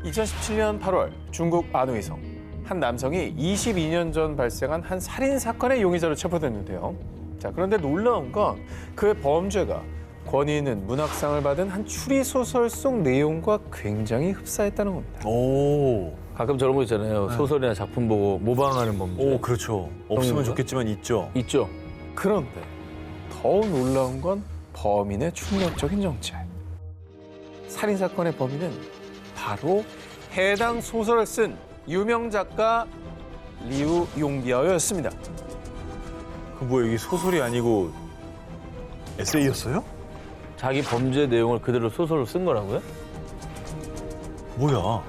2017년 8월 중국 안우이성 한 남성이 22년 전 발생한 한 살인 사건의 용의자로 체포됐는데요. 자, 그런데 놀라운 건 그의 범죄가 권위 있는 문학상을 받은 한 추리 소설 속 내용과 굉장히 흡사했다는 겁니다. 오. 가끔 저런 거 있잖아요. 소설이나 작품 보고 모방하는 범죄. 오, 그렇죠. 없으면 좋겠지만 있죠. 있죠. 그런데 더욱 놀라운 건 범인의 충격적인 정체. 살인 사건의 범인은 바로 해당 소설을 쓴 유명 작가 리우 용비아오였습니다. 그 뭐야, 이게 소설이 아니고 에세이였어요? 자기 범죄 내용을 그대로 소설로 쓴 거라고요? 뭐야?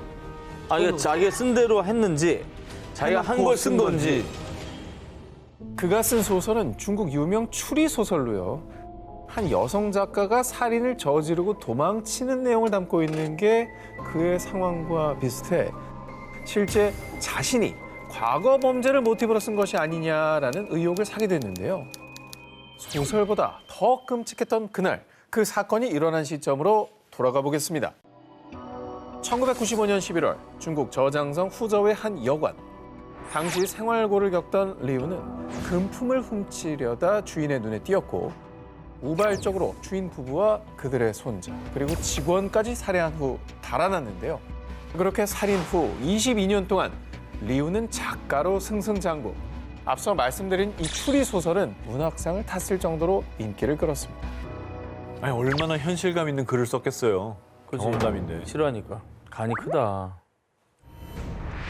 아, 이게 자기가 쓴 대로 했는지, 자기가 한 걸 쓴 건지. 그가 쓴 소설은 중국 유명 추리 소설로요. 한 여성 작가가 살인을 저지르고 도망치는 내용을 담고 있는 게 그의 상황과 비슷해 실제 자신이 과거 범죄를 모티브로 쓴 것이 아니냐라는 의혹을 사게 됐는데요. 소설보다 더 끔찍했던 그날, 그 사건이 일어난 시점으로 돌아가 보겠습니다. 1995년 11월 중국 저장성 후저우의 한 여관. 당시 생활고를 겪던 리우는 금품을 훔치려다 주인의 눈에 띄었고 우발적으로 주인 부부와 그들의 손자 그리고 직원까지 살해한 후 달아났는데요. 그렇게 살인 후 22년 동안 리우는 작가로 승승장구. 앞서 말씀드린 이 추리 소설은 문학상을 탔을 정도로 인기를 끌었습니다. 아니, 얼마나 현실감 있는 글을 썼겠어요. 그치. 경험담인데. 싫어하니까. 간이 크다.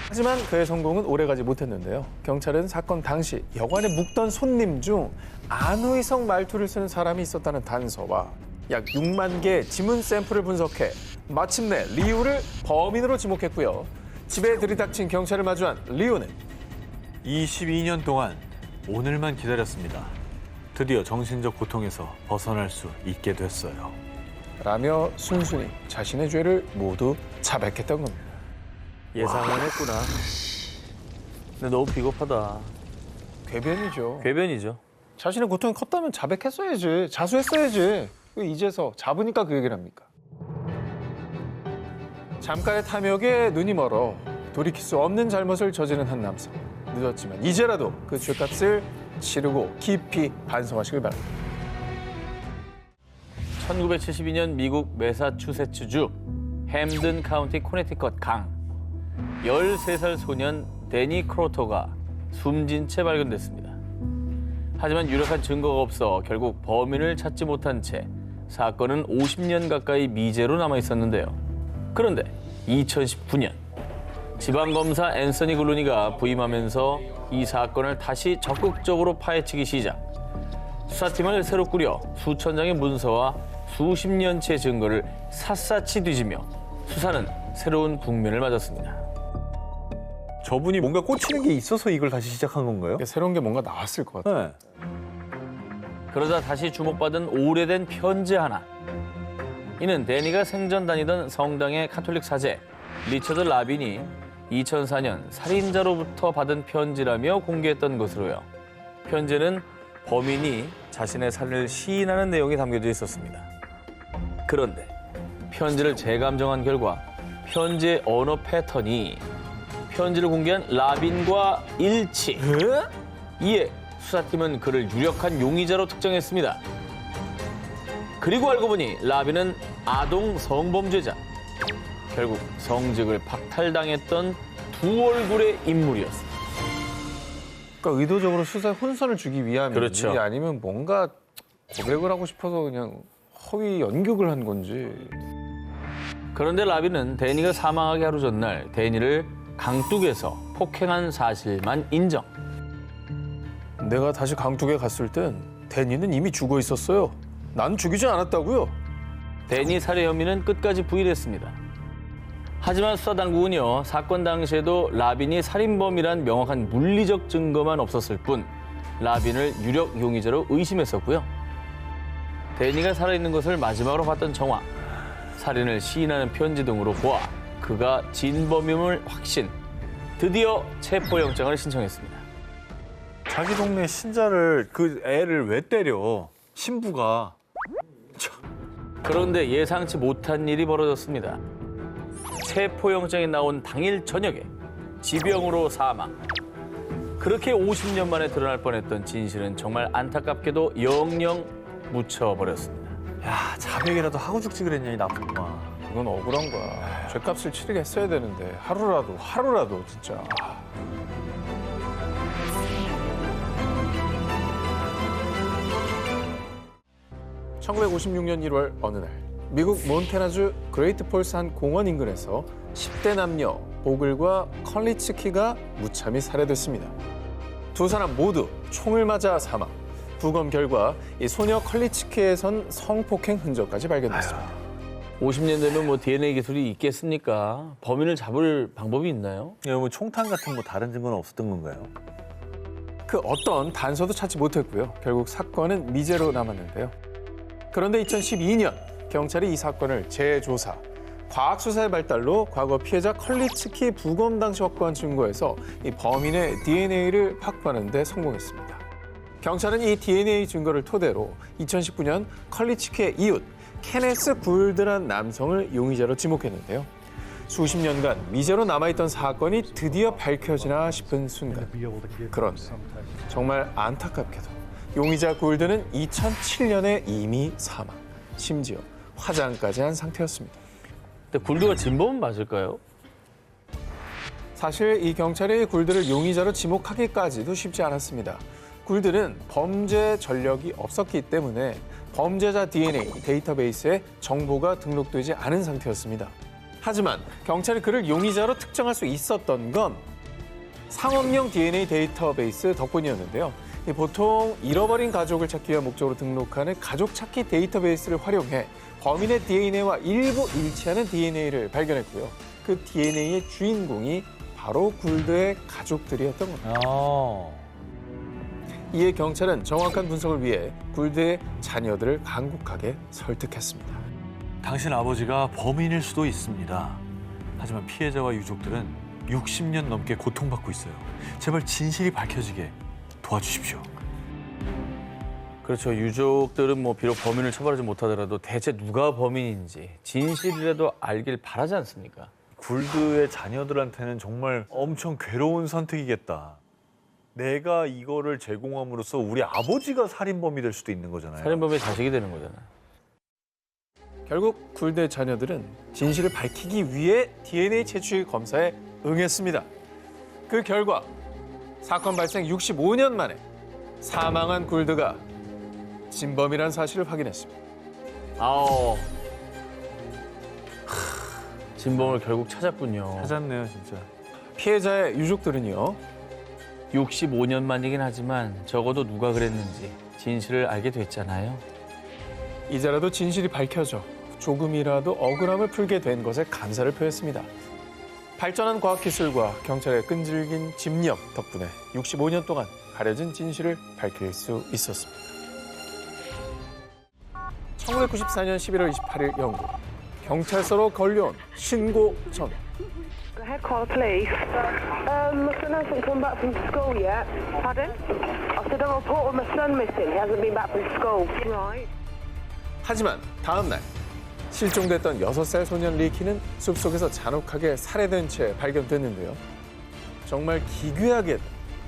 하지만 그의 성공은 오래가지 못했는데요. 경찰은 사건 당시 여관에 묵던 손님 중 안우이성 말투를 쓰는 사람이 있었다는 단서와 약 6만 개의 지문 샘플을 분석해 마침내 리우를 범인으로 지목했고요. 집에 들이닥친 경찰을 마주한 리우는 22년 동안 오늘만 기다렸습니다. 드디어 정신적 고통에서 벗어날 수 있게 됐어요. 라며 순순히 자신의 죄를 모두 자백했던 겁니다. 예상은 했구나. 근데 너무 비겁하다. 궤변이죠. 궤변이죠. 자신의 고통이 컸다면 자백했어야지. 자수했어야지. 왜 이제서 잡으니까 그 얘기를 합니까? 잠깐의 탐욕에 눈이 멀어 돌이킬 수 없는 잘못을 저지른 한 남성. 늦었지만 이제라도 그 죄값을 치르고 깊이 반성하시길 바랍니다. 1972년 미국 매사추세츠주 햄든 카운티 코네티컷 강. 13살 소년 데니 크로터가 숨진 채 발견됐습니다. 하지만 유력한 증거가 없어 결국 범인을 찾지 못한 채 사건은 50년 가까이 미제로 남아 있었는데요. 그런데 2019년 지방검사 앤서니 글루니가 부임하면서 이 사건을 다시 적극적으로 파헤치기 시작. 수사팀을 새로 꾸려 수천 장의 문서와 수십 년치의 증거를 샅샅이 뒤지며 수사는 새로운 국면을 맞았습니다. 저분이 뭔가 꽂히는 게 있어서 이걸 다시 시작한 건가요? 새로운 게 뭔가 나왔을 것 같아요. 네. 그러다 다시 주목받은 오래된 편지 하나. 이는 데니가 생전 다니던 성당의 카톨릭 사제 리처드 라빈이 2004년 살인자로부터 받은 편지라며 공개했던 것으로요. 편지는 범인이 자신의 살인을 시인하는 내용이 담겨져 있었습니다. 그런데 편지를 재감정한 결과 편지의 언어 패턴이 편지를 공개한 라빈과 일치. 이에 수사팀은 그를 유력한 용의자로 특정했습니다. 그리고 알고 보니 라빈은 아동 성범죄자. 결국 성직을 박탈당했던 두 얼굴의 인물이었습니다. 그러니까 의도적으로 수사에 혼선을 주기 위함인지 그렇죠. 아니면 뭔가 고백을 하고 싶어서 그냥 허위 연극을 한 건지. 그런데 라빈은 데니가 사망하기 하루 전날 데니를 강둑에서 폭행한 사실만 인정. 내가 다시 강둑에 갔을 땐 데니는 이미 죽어 있었어요. 난 죽이지 않았다고요. 데니 살해 혐의는 끝까지 부인했습니다. 하지만 수사당국은요, 사건 당시에도 라빈이 살인범이란 명확한 물리적 증거만 없었을 뿐 라빈을 유력 용의자로 의심했었고요. 데니가 살아있는 것을 마지막으로 봤던 정황, 살인을 시인하는 편지 등으로 보아 그가 진범임을 확신, 드디어 체포영장을 신청했습니다. 자기 동네 신자를, 그 애를 왜 때려? 신부가. 그런데 예상치 못한 일이 벌어졌습니다. 체포영장이 나온 당일 저녁에 지병으로 사망. 그렇게 50년 만에 드러날 뻔했던 진실은 정말 안타깝게도 영영 묻혀버렸습니다. 야, 자백이라도 하고 죽지 그랬냐, 이 나쁜 놈아. 이건 억울한 거야. 죄값을 치르게 했어야 되는데 하루라도 진짜. 1956년 1월 어느 날 미국 몬태나주 그레이트 폴스 한 공원 인근에서 10대 남녀 보글과 컬리츠키가 무참히 살해됐습니다. 두 사람 모두 총을 맞아 사망. 부검 결과 이 소녀 컬리츠키에선 성폭행 흔적까지 발견됐습니다. 50년 되면 뭐 DNA 기술이 있겠습니까? 범인을 잡을 방법이 있나요? 이거 뭐 총탄 같은 뭐 다른 증거는 없었던 건가요? 그 어떤 단서도 찾지 못했고요. 결국 사건은 미제로 남았는데요. 그런데 2012년 경찰이 이 사건을 재조사, 과학수사의 발달로 과거 피해자 컬리츠키 부검 당시 확보한 증거에서 이 범인의 DNA를 확보하는 데 성공했습니다. 경찰은 이 DNA 증거를 토대로 2019년 컬리츠키의 이웃 케네스 굴드란 남성을 용의자로 지목했는데요. 수십 년간 미제로 남아있던 사건이 드디어 밝혀지나 싶은 순간. 그런데 정말 안타깝게도 용의자 굴드는 2007년에 이미 사망, 심지어 화장까지 한 상태였습니다. 근데 굴드가 진범은 맞을까요? 사실 이 경찰이 굴드를 용의자로 지목하기까지도 쉽지 않았습니다. 굴드는 범죄 전력이 없었기 때문에 범죄자 DNA 데이터베이스에 정보가 등록되지 않은 상태였습니다. 하지만 경찰이 그를 용의자로 특정할 수 있었던 건 상업용 DNA 데이터베이스 덕분이었는데요. 보통 잃어버린 가족을 찾기 위한 목적으로 등록하는 가족 찾기 데이터베이스를 활용해 범인의 DNA와 일부 일치하는 DNA를 발견했고요. 그 DNA의 주인공이 바로 굴드의 가족들이었던 겁니다. 이에 경찰은 정확한 분석을 위해 굴드의 자녀들을 간곡하게 설득했습니다. 당신 아버지가 범인일 수도 있습니다. 하지만 피해자와 유족들은 60년 넘게 고통받고 있어요. 제발 진실이 밝혀지게 도와주십시오. 그렇죠. 유족들은 뭐 비록 범인을 처벌하지 못하더라도 대체 누가 범인인지 진실이라도 알길 바라지 않습니까? 굴드의 자녀들한테는 정말 엄청 괴로운 선택이겠다. 내가 이거를 제공함으로써 우리 아버지가 살인범이 될 수도 있는 거잖아요. 살인범의 자식이 되는 거잖아요. 결국 굴드의 자녀들은 진실을 밝히기 위해 DNA 채취 검사에 응했습니다. 그 결과 사건 발생 65년 만에 사망한 굴드가 진범이라는 사실을 확인했습니다. 아오. 진범을 결국 찾았군요. 찾았네요, 진짜. 피해자의 유족들은요. 65년 만이긴 하지만 적어도 누가 그랬는지 진실을 알게 됐잖아요. 이제라도 진실이 밝혀져 조금이라도 억울함을 풀게 된 것에 감사를 표했습니다. 발전한 과학기술과 경찰의 끈질긴 집념 덕분에 65년 동안 가려진 진실을 밝힐 수 있었습니다. 1994년 11월 28일 영국 경찰서로 걸려온 신고 전화. Go ahead, call the police. My son hasn't come back from school yet. Pardon? I said a report of my son missing. He hasn't been back from school. Right. 하지만 다음 날 실종됐던 6살 소년 리키는 숲속에서 잔혹하게 살해된 채 발견됐는데요. 정말 기괴하게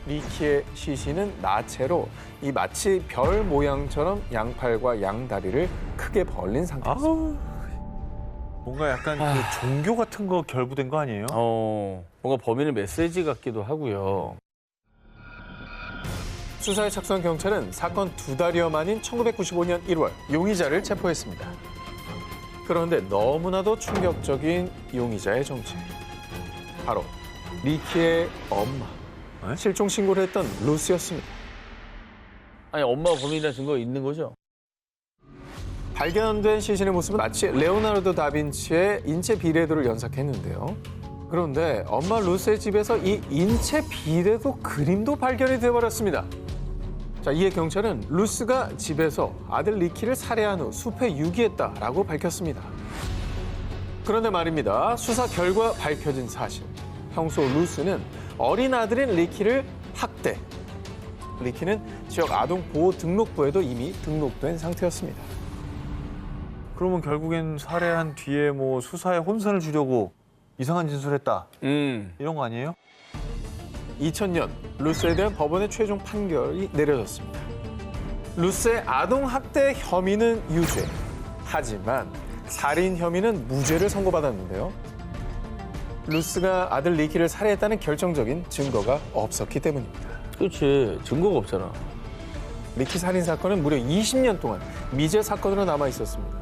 리키의 시신은 나체로 이 마치 별 모양처럼 양팔과 양다리를 크게 벌린 상태였습니다. 뭔가 약간 그 종교 같은 거 결부된 거 아니에요? 뭔가 범인의 메시지 같기도 하고요. 수사에 착수한 경찰은 사건 2달여 만인 1995년 1월 용의자를 체포했습니다. 그런데 너무나도 충격적인 용의자의 정체. 바로 리키의 엄마. 실종 신고를 했던 루시였습니다. 아니 엄마가 범인이라는 증거가 있는 거죠? 발견된 시신의 모습은 마치 레오나르도 다빈치의 인체 비례도를 연상했는데요. 그런데 엄마 루스의 집에서 이 인체 비례도 그림도 발견이 돼버렸습니다. 자, 이에 경찰은 루스가 집에서 아들 리키를 살해한 후 숲에 유기했다라고 밝혔습니다. 그런데 말입니다. 수사 결과 밝혀진 사실. 평소 루스는 어린 아들인 리키를 학대. 리키는 지역 아동보호 등록부에도 이미 등록된 상태였습니다. 그러면 결국엔 살해한 뒤에 뭐 수사에 혼선을 주려고 이상한 진술했다. 이런 거 아니에요? 2000년 루스에 대한 법원의 최종 판결이 내려졌습니다. 루스의 아동학대 혐의는 유죄. 하지만 살인 혐의는 무죄를 선고받았는데요. 루스가 아들 리키를 살해했다는 결정적인 증거가 없었기 때문입니다. 그렇지. 증거가 없잖아. 리키 살인 사건은 무려 20년 동안 미제 사건으로 남아 있었습니다.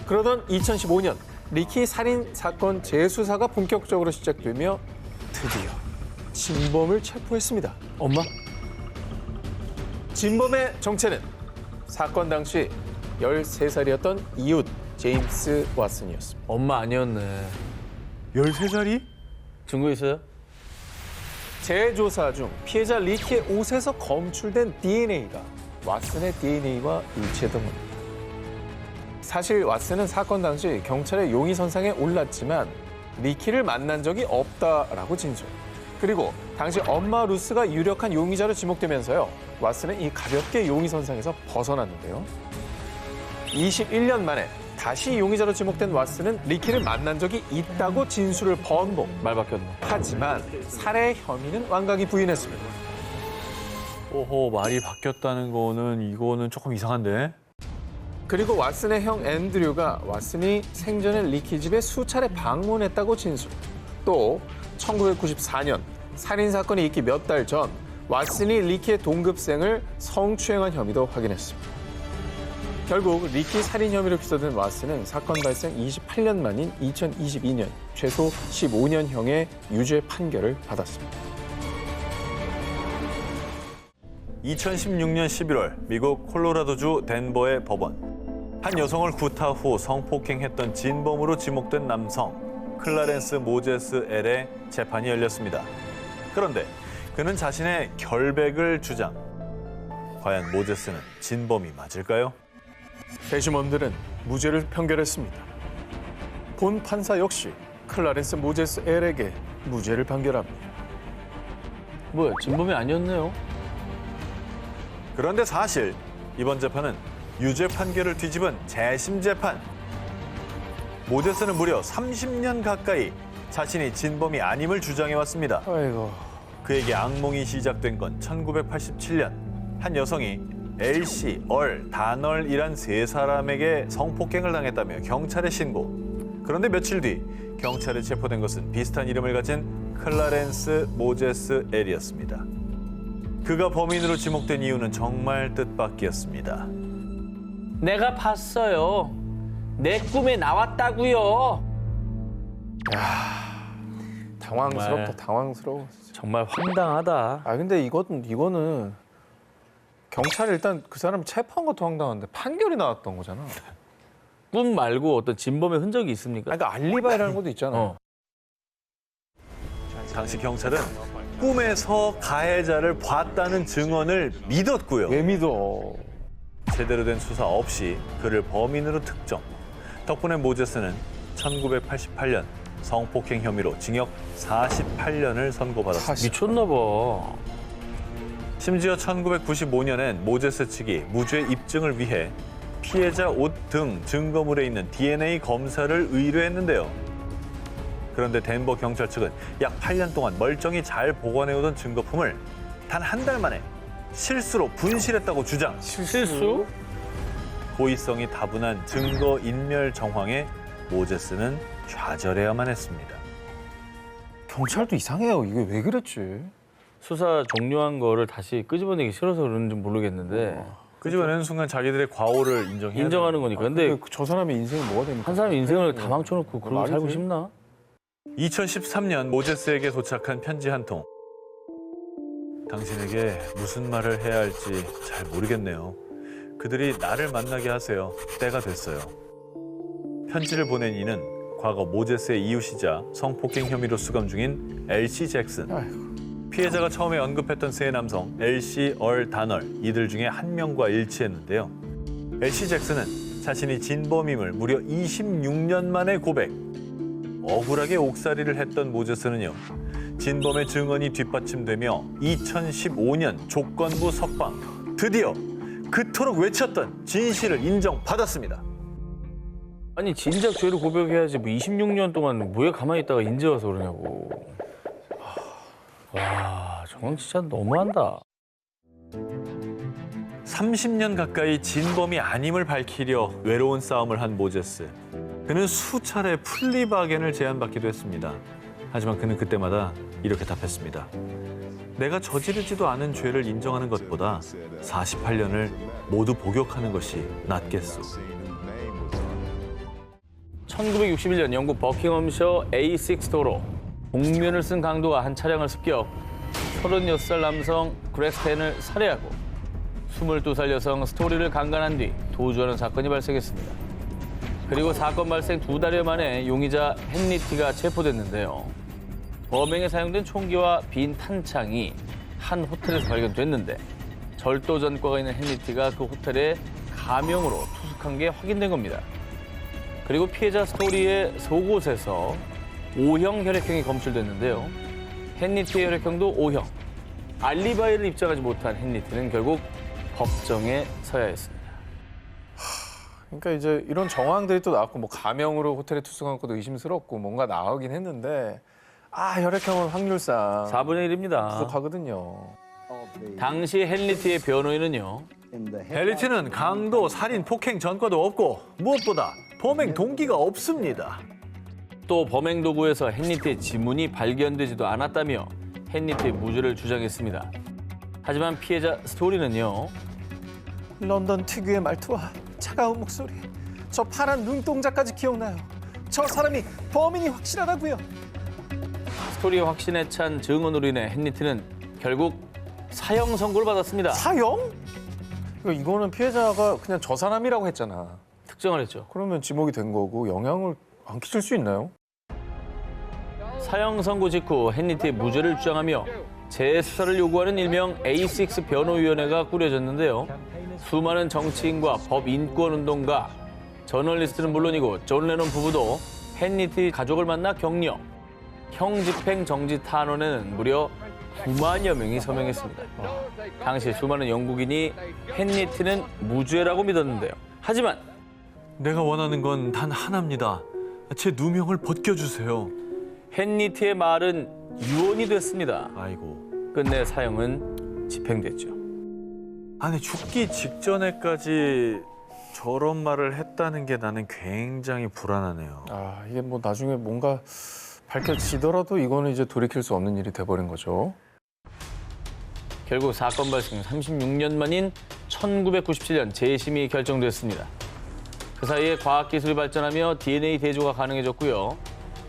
그러던 2015년 리키 살인 사건 재수사가 본격적으로 시작되며 드디어 진범을 체포했습니다. 엄마? 진범의 정체는 사건 당시 13살이었던 이웃 제임스 왓슨이었습니다. 엄마 아니었네. 13살이? 증거 있어요? 재조사 중 피해자 리키의 옷에서 검출된 DNA가 왓슨의 DNA와 일치했던 겁니다. 사실 왓슨은 사건 당시 경찰의 용의선상에 올랐지만 리키를 만난 적이 없다라고 진술. 그리고 당시 엄마 루스가 유력한 용의자로 지목되면서요. 왓슨은 이 가볍게 용의선상에서 벗어났는데요. 21년 만에 다시 용의자로 지목된 왓슨은 리키를 만난 적이 있다고 진술을 번복. 말 바뀌었네. 하지만 살해 혐의는 완강히 부인했습니다. 오호, 말이 바뀌었다는 거는 이거는 조금 이상한데? 그리고 왓슨의 형 앤드류가 왓슨이 생전에 리키 집에 수차례 방문했다고 진술. 또 1994년 살인 사건이 있기 몇 달 전 왓슨이 리키의 동급생을 성추행한 혐의도 확인했습니다. 결국 리키 살인 혐의로 기소된 왓슨은 사건 발생 28년 만인 2022년 최소 15년형의 유죄 판결을 받았습니다. 2016년 11월 미국 콜로라도주 덴버의 법원. 한 여성을 구타 후 성폭행했던 진범으로 지목된 남성 클라렌스 모제스 L의 재판이 열렸습니다. 그런데 그는 자신의 결백을 주장. 과연 모제스는 진범이 맞을까요? 배심원들은 무죄를 판결했습니다. 본 판사 역시 클라렌스 모제스 L에게 무죄를 판결합니다. 뭐야, 진범이 아니었네요. 그런데 사실 이번 재판은 유죄 판결을 뒤집은 재심 재판. 모제스는 무려 30년 가까이 자신이 진범이 아님을 주장해왔습니다. 아이고. 그에게 악몽이 시작된 건 1987년 한 여성이 엘시, 다널이란 세 사람에게 성폭행을 당했다며 경찰에 신고. 그런데 며칠 뒤 경찰에 체포된 것은 비슷한 이름을 가진 클라렌스 모제스 L이었습니다. 그가 범인으로 지목된 이유는 정말 뜻밖이었습니다. 내가 봤어요. 내 꿈에 나왔다고요. 당황스럽다, 정말. 당황스러워. 정말 황당하다. 아 근데 이거는 경찰이 일단 그 사람 체포한 것도 황당한데 판결이 나왔던 거잖아. 꿈 말고 어떤 진범의 흔적이 있습니까? 아니, 그러니까 알리바이라는 것도 있잖아. 어. 당시 경찰은 꿈에서 가해자를 봤다는 증언을 믿었고요. 왜 믿어? 제대로 된 수사 없이 그를 범인으로 특정. 덕분에 모제스는 1988년 성폭행 혐의로 징역 48년을 선고받았습니다. 미쳤나 봐. 심지어 1995년엔 모제스 측이 무죄 입증을 위해 피해자 옷 등 증거물에 있는 DNA 검사를 의뢰했는데요. 그런데 덴버 경찰 측은 약 8년 동안 멀쩡히 잘 보관해오던 증거품을 단 한 달 만에 실수로 분실했다고 주장. 실수? 고의성이 다분한 증거 인멸 정황에 모제스는 좌절해야만 했습니다. 경찰도 이상해요. 이게 왜 그랬지? 수사 종료한 거를 다시 끄집어내기 싫어서 그런지 모르겠는데 끄집어내는 순간 자기들의 과오를 인정해야 인정하는 거니까. 근데 저 사람의 인생이 뭐가 됩니까? 한 사람 인생을 다 망쳐놓고 그러고 말이 살고 돼? 싶나? 2013년 모제스에게 도착한 편지 한 통. 당신에게 무슨 말을 해야 할지 잘 모르겠네요. 그들이 나를 만나게 하세요. 때가 됐어요. 편지를 보낸 이는 과거 모제스의 이웃이자 성폭행 혐의로 수감 중인 엘시 잭슨. 아이고. 피해자가 처음에 언급했던 세 남성 엘시, 다널 이들 중에 한 명과 일치했는데요. 엘시 잭슨은 자신이 진범임을 무려 26년 만에 고백. 억울하게 옥살이를 했던 모제스는요. 진범의 증언이 뒷받침되며 2015년 조건부 석방. 드디어 그토록 외쳤던 진실을 인정받았습니다. 아니 진작 죄를 고백해야지 뭐 26년 동안 뭐에 가만히 있다가 인제 와서 그러냐고. 와 정말 진짜 너무한다. 30년 가까이 진범이 아님을 밝히려 외로운 싸움을 한 모제스. 그는 수차례 플리바겐을 제안받기도 했습니다. 하지만 그는 그때마다 이렇게 답했습니다. 내가 저지르지도 않은 죄를 인정하는 것보다 48년을 모두 복역하는 것이 낫겠소. 1961년 영국 버킹엄셔 A6 도로 복면을 쓴 강도가 한 차량을 습격 36살 남성 그렉스텐을 살해하고 22살 여성 스토리를 강간한 뒤 도주하는 사건이 발생했습니다. 그리고 사건 발생 2달여 만에 용의자 헨리티가 체포됐는데요. 범행에 사용된 총기와 빈 탄창이 한 호텔에서 발견됐는데 절도 전과가 있는 헨리티가 그 호텔에 가명으로 투숙한 게 확인된 겁니다. 그리고 피해자 스토리의 속옷에서 O형 혈액형이 검출됐는데요. 헨리티의 혈액형도 O형. 알리바이를 입증하지 못한 헨리티는 결국 법정에 서야 했습니다. 그러니까 이제 이런 정황들이 또 나왔고 뭐 가명으로 호텔에 투숙한 것도 의심스럽고 뭔가 나오긴 했는데 혈액형은 확률상 4분의 1입니다. 부족하거든요. 당시 헨리티의 변호인은요. 헨리티는 강도, 살인, 폭행 전과도 없고 무엇보다 범행 동기가 없습니다. 또 범행 도구에서 헨리티의 지문이 발견되지도 않았다며 헨리티의 무죄를 주장했습니다. 하지만 피해자 스토리는요. 런던 특유의 말투와 차가운 목소리, 저 파란 눈동자까지 기억나요. 저 사람이 범인이 확실하다고요. 스토리의 확신에 찬 증언으로 인해 헨리티는 결국 사형 선고를 받았습니다. 사형? 이거는 피해자가 그냥 저 사람이라고 했잖아. 특정을 했죠. 그러면 지목이 된 거고 영향을 안 끼칠 수 있나요? 사형 선고 직후 헨리티의 무죄를 주장하며 재수사를 요구하는 일명 A6 변호위원회가 꾸려졌는데요. 수많은 정치인과 법인권운동가, 저널리스트는 물론이고 존 레논 부부도 헨리티 가족을 만나 격려. 형 집행 정지 탄원에는 무려 9만여 명이 서명했습니다. 당시 수많은 영국인이 헨리티는 무죄라고 믿었는데요. 하지만 내가 원하는 건 단 하나입니다. 제 누명을 벗겨주세요. 헨리티의 말은 유언이 됐습니다. 아이고. 끝내 사형은 집행됐죠. 아니 죽기 직전에까지 저런 말을 했다는 게 나는 굉장히 불안하네요. 이게 뭐 나중에 뭔가 밝혀지더라도 이거는 이제 돌이킬 수 없는 일이 돼버린 거죠. 결국 사건 발생 36년 만인 1997년 재심이 결정됐습니다. 그 사이에 과학기술이 발전하며 DNA 대조가 가능해졌고요.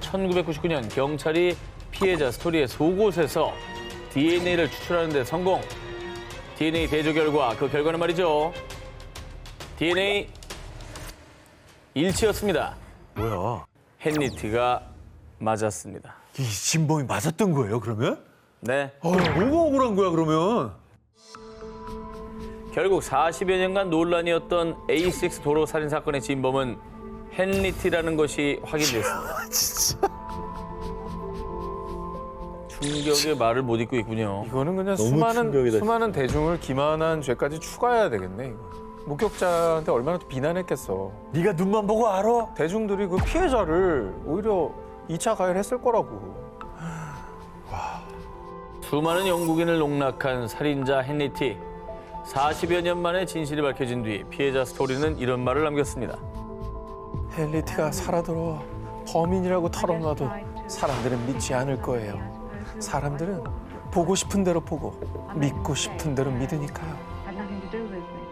1999년 경찰이 피해자 스토리의 속옷에서 DNA를 추출하는 데 성공. DNA 대조 결과, 그 결과는 말이죠. DNA 일치였습니다. 뭐야? 헨리티가 맞았습니다. 이 진범이 맞았던 거예요, 그러면? 네. 뭐가 억울한 거야, 그러면? 결국 40여 년간 논란이었던 A6 도로 살인 사건의 진범은 헨리티라는 것이 확인됐습니다. 진짜. 충격의 말을 못 잇고 있군요. 이거는 그냥 너무 수많은 충격이다, 대중을 기만한 죄까지 추가해야 되겠네. 이거. 목격자한테 얼마나 또 비난했겠어. 네가 눈만 보고 알아? 대중들이 그 피해자를 오히려 2차 가해했을 거라고. 수많은 영국인을 농락한 살인자 헨리티. 40여 년 만에 진실이 밝혀진 뒤 피해자 스토리는 이런 말을 남겼습니다. 헨리티가 살아들어 범인이라고 털어놔도 사람들은 믿지 않을 거예요. 사람들은 보고 싶은 대로 보고 믿고 싶은 대로 믿으니까요. had nothing to do with me.